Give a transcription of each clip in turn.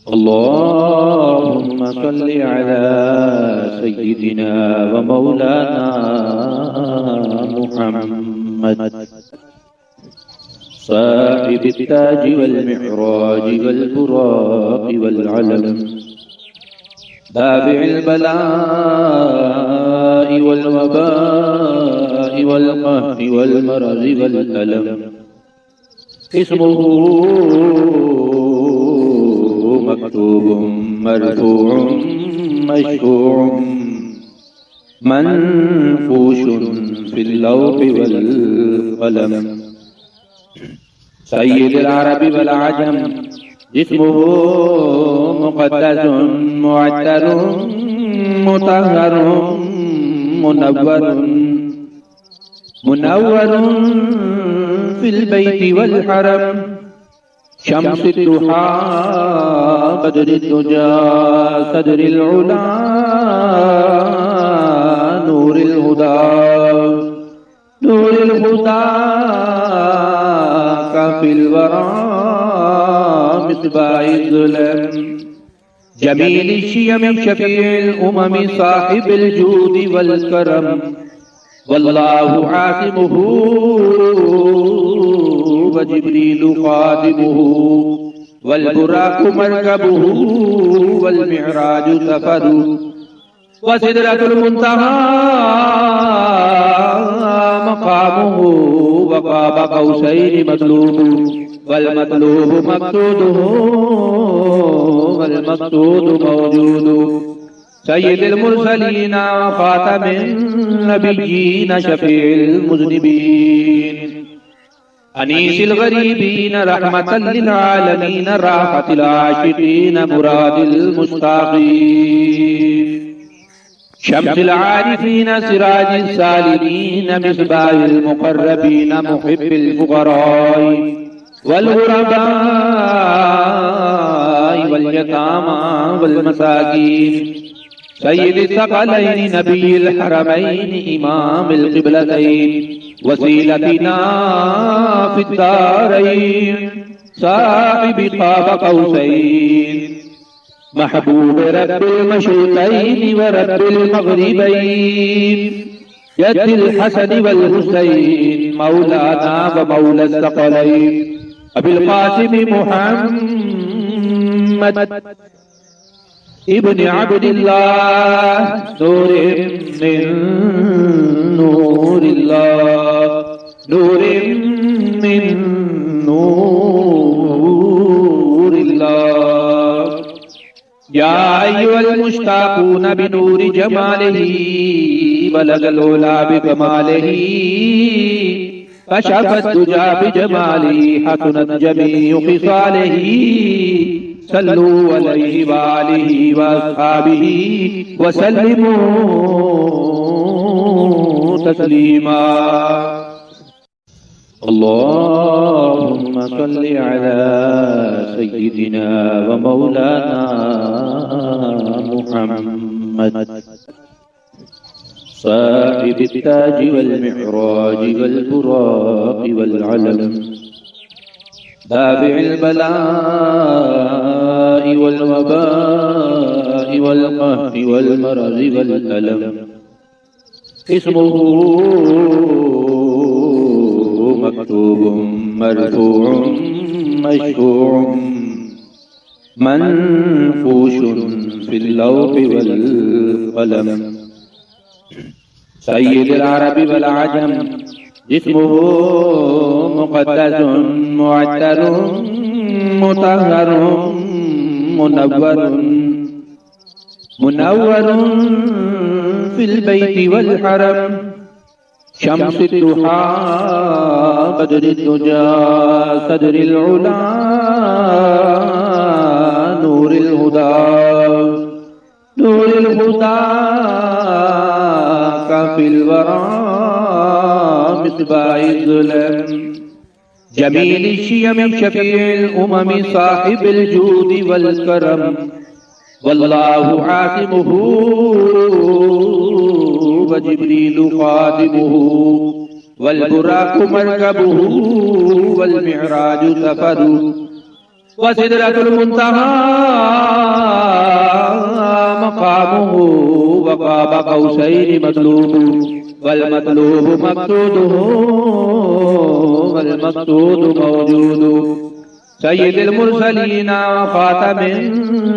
अल्लाहुम्मा सल्लि अला सय्यिदिना व मौलाना मुहम्मद साहिबित ताज वल मिअराज वल बुराक वल अलम दाफिल बलाइ वल वबाइ वल कहरि वल मरज़ वल अलम इस्मुहु मक्तूबुम मरफूउम मशफूउम मनफूशुन फिल लौहि वल क़लम सय्यिदुल अरबि वल अजम जिस्मुहु मुक़द्दसुन मुअत्तरुन मुतहहरुन मुनव्वरुन फिल बैति वल हरम शम्सुद दुहा बदरुद दुजा सदरुल उला नूरुल हुदा काफिल वरा मिसबाहिल ज़ुलम जमील शियम शफीउल उमम साहिबुल जूद वल करम वल्लाहु आसिमुहु व जिब्रीलु खादिमुहु वल बुराकु मरकबुहु वल मिअराजु सफरुहु व सिदरतुल मुंतहा मकामुहु व क़ाब क़ौसैनि मतलूबुहु वल मतलूबु मक़सूदुहु वल मक़सूदु मौजूदुहु सय्यिदुल मुरसलीन व ख़ातमिन नबिय्यीन शफ़ीउल मुज़निबीन अनीसिल गरीबीन रहमतल लिल आलमीन राहतिल आशिकीन मुरादिल मुश्ताक़ीन शम्सिल आरिफीन सिराजिस सालिकीन मिस्बाहिल मुक़र्रबीन मुहिब्बिल फुक़राई वल गुरबाई वल यतामा वल मसाकीन सय्यिदिस सकलैनि नबिय्यिल हरमैनि इमामिल क़िबलतैन वसीलतिना फिद दारैन साहिबि क़ाब क़ौसैन महबूब रब्बिल मशरिक़ैन व रब्बिल मग़रिबैन यद्दिल हसन वल हुसैन मौलाना व मौला सकलैन अबिल क़ासिम मुहम्मद इब्न अब्दिल्लाह नूरिन मिन नूरिल्लाह नूरिन मिन नूरिल्लाह या अय्युहल मुश्ताक़ून बिनूरि जमालिही बलगल उला बिकमालिही कशफत दुजा बिजमालिही हसनत जमीउ खिसालिही सल्लू अलैहि व आलिहि व अस्हाबिही व सल्लिमू तस्लीमा अल्लाहुम्मा सल्लि अला सय्यिदिना व मौलाना मुहम्मद साहिबित ताज वल मिअराज वल बुराक वल अलम दाफिल बलाइ वल वबाइ वल कहरि वल मरज़ वल अलम इस्मुहु मक्तूबुम मरफूउम मशफूउम मनफूशुन फिल लौहि वल क़लम सय्यिदुल अरबि वल अजम जिस्मुहु मुक़द्दसुन मुअत्तरुन मुतहहरुन मुनव्वरुन फिल बैति वल हरम शम्सुद दुहा बदरुद दुजा सदरुल उला नूरुल हुदा काफिल वरा मिसबाहिल ज़ुलम जमील शियम शफीउल उमम साहिबुल जूद वल करम वल्लाहु आसिमुहु व जिब्रीलु खादिमुहु वल बुराकु मरकबुहु वल मिअराजु सफरुहु व सिदरतुल मुंतहा मकामुहु व क़ाब क़ौसैनि मतलूबु वल मतलूबु मक़सूदुहु वल मक़सूदु मौजूदु सय्यिदुल मुरसलीन व ख़ातमिन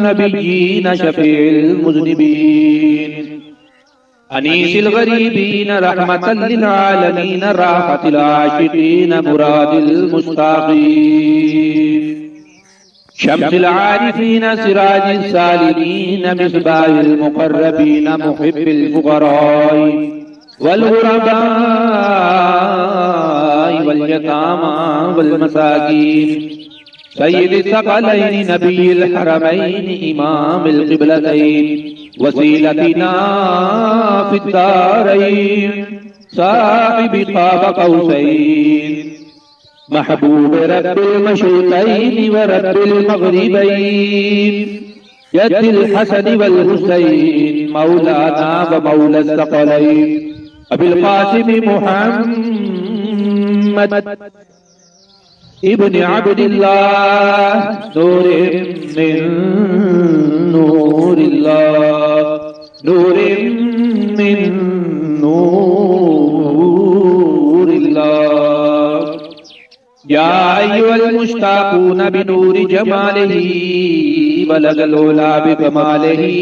नबिय्यीन शफ़ीउल मुज़निबीन अनीसिल गरीबीन रहमतल लिल आलमीन राहतिल आशिकीन मुरादिल मुश्ताक़ीन शम्सिल आरिफीन सिराजिस सालिमीन मिस्बाहिल मुक़र्रबीन मुहिब्बिल फुक़राई वल गुरबाई वल यतामा वल मसाकीन सय्यिदिस सकलैनि नबिय्यिल हरमैनि इमामिल क़िबलतैन वसीलतिना फिद्दारैन साहिबि क़ाब क़ौसैन महबूब रब्बिल मशरिक़ैन व रब्बिल मग़रिबैन यद्दिल हसन वल हुसैन मौलाना व मौला सकलैन अबिल क़ासिम मुहम्मद इब्न अब्दिल्लाह नूरिन मिन नूरिल्लाह नूरिन मिन नूरिल्लाह या अय्युहल मुश्ताक़ून बिनूरि जमालिही बलगल उला बिकमालिही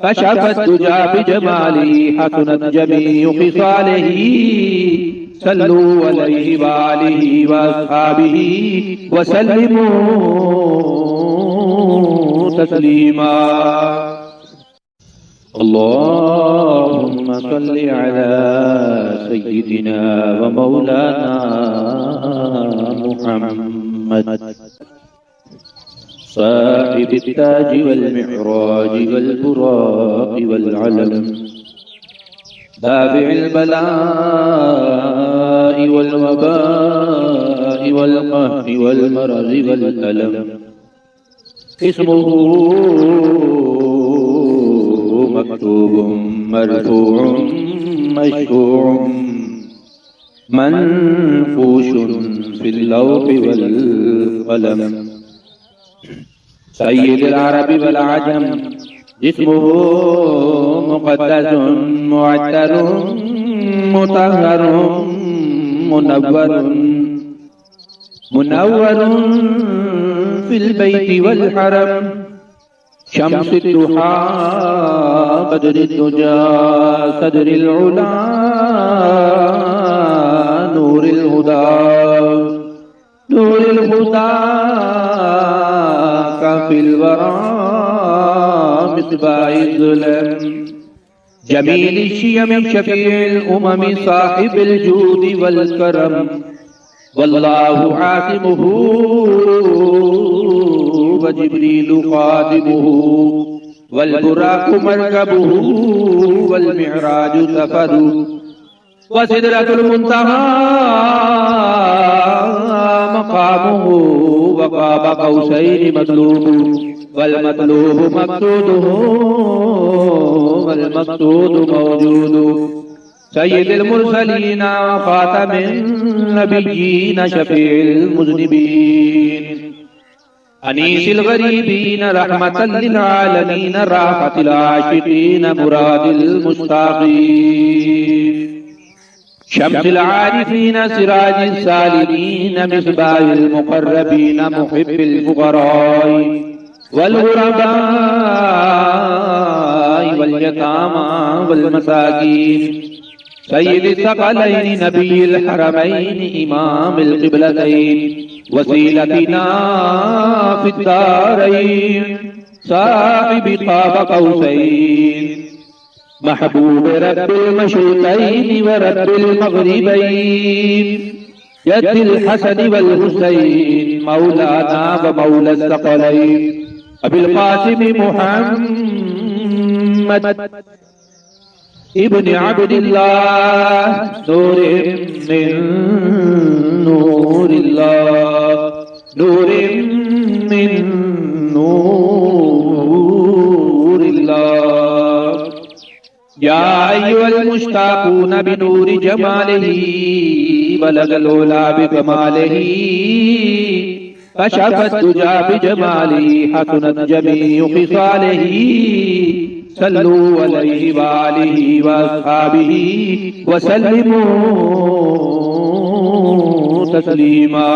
कशफत दुजा बिजमालिही हसनत जमीउ ख़िसालिही सल्लू अलैहि व आलिहि व अस्हाबिही व सल्लिमू तस्लीमा। अल्लाहुम्मा सल्लि अला सय्यिदिना व मौलाना मुहम्मद साहिबित ताज वल मिअराज वल बुराक़ वल अलम दाफ़िइल बलाइ वल वबाइ वल क़हरि वल मरज़ि वल अलम इस्मुहु मक्तूबुम मरफ़ूउम मशफ़ूउम मनफ़ूशुन फ़िल लौहि वल क़लम सय्यिदुल अरबि वल अजम जिस्मुहु मुक़द्दसुन मुअत्तरुन मुतहहरुन मुनव्वरुन फिल बैति वल हरम शम्सुद दुहा बदरुद दुजा सदरिल उला नूरिल हुदा काफिल वरा मिस्बाहिल ज़ुलम जमील शियम शफीउल उमम साहिबिल जूद वल करम वल्लाहु आसिमुहु व जिब्रीलु ख़ादिमुहु वल बुराक़ु मरकबुहु वल मिअराजु सफ़रुहु व सिदरतुल मुंतहा मक़ामुहु व क़ाब क़ौसैनि मतलूबु वल मतलूबु मक़सूदुहु वल मक़सूदु मौजूदु सय्यिदुल मुरसलीन व ख़ातमिन नबिय्यीन शफ़ीउल मुज़निबीन अनीसिल गरीबीन रहमतल लिल आलमीन राहतिल आशिकीन मुरादिल मुश्ताक़ीन शम्सिल आरिफीन सिराजिस सालिमीन मिस्बाहिल मुक़र्रबीन मुहिब्बिल फुक़राई वल गुरबाई वल यतामा वल मसाकीन सय्यिदिस सकलैनि नबिय्यिल हरमैनि इमामिल क़िबलतैन वसीलतिना फिद्दारैन साहिबि क़ाब क़ौसैन महबूब रब्बिल मशरिक़ैन व रब्बिल मग़रिबैन यद्दिल हसन वल हुसैन मौलाना व मौला सकलैन अबिल क़ासिम मुहम्मद इब्न अब्दिल्लाह नूरिन मिन नूरिल्लाह नूरिन मिन नूरिल्लाह या अय्युहल मुश्ताक़ून बिनूरि जमालिही बलगल उला बिकमालिही कशफत दुजा बिजमालिही हसनत जमीउ खिसालिही सल्लू अलैहि वालिही वअस्हाबिही वसल्लिमू तस्लीमा।